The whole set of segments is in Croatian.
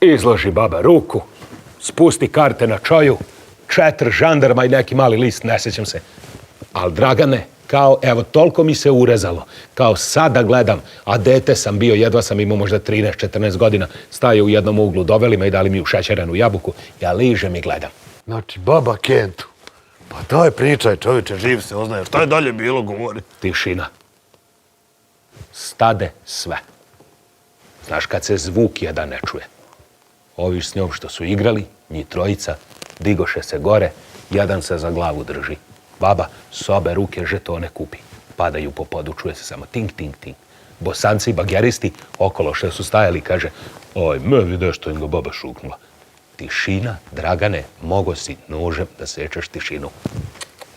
Izloži baba ruku, spusti karte na čoju, 4 žandarma i neki mali list, ne sjećam se. Ali Dragane, kao, evo, toliko mi se urezalo, kao sada gledam, a dete sam bio, jedva sam imao možda 13-14 godina, staje u jednom uglu, doveli me i dali mi u šećerenu jabuku, ja ližem i gledam. Znači, baba Kentu. Pa daj pričaj, čovječe, živ se oznaje. Šta je dalje bilo, govori? Tišina. Stade sve. Znaš, kad se zvuk jedan ne čuje. Ovi s njom što su igrali, njih trojica, digoše se gore, jedan se za glavu drži. Baba s obe ruke žetone kupi. Padaju po podu, čuje se samo ting, ting, ting. Bosanci, bageristi, okolo što su stajali, kaže, oj, me vide što im ga baba šuknula. Tišina, Dragane, mogo si nožem da sečeš tišinu.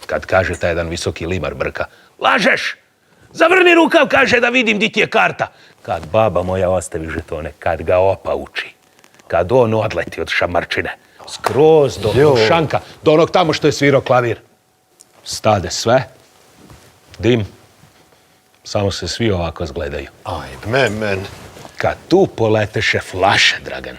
Kad kaže taj jedan visoki limar brka, lažeš! Zavrni rukav, kaže, da vidim di ti je karta. Kad baba moja ostavi žetone, kad ga opa uči, kad on odleti od šamarčine, skroz do šanka, do onog tamo što je svirao klavir. Stade sve, dim, samo se svi ovako zgledaju. Aj, men. Kad tu poleteše flaše, Dragan,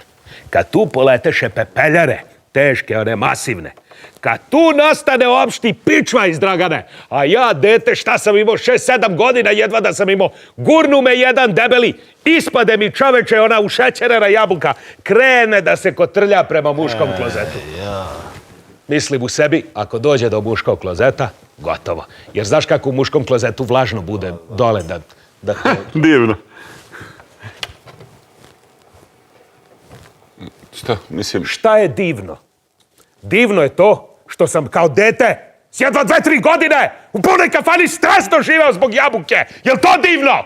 kad tu poleteše pepeljare, teške, one masivne, kad tu nastane opšti pičvajz, Dragane, a ja, dete, šta sam imao, 6-7 godina, jedva da sam imao, gurnu me jedan debeli, ispade mi, čoveče, ona ušećerena jabuka, krene da se kotrlja prema muškom klozetu. Mislim u sebi, ako dođe do muškog klozeta, gotovo. Jer znaš kako u muškom klozetu vlažno bude dole da Divno. Šta, mislim... Šta je divno? Divno je to što sam kao dete s jedva 2-3 godine u punoj kafani stresno živao zbog jabuke. Jel to divno?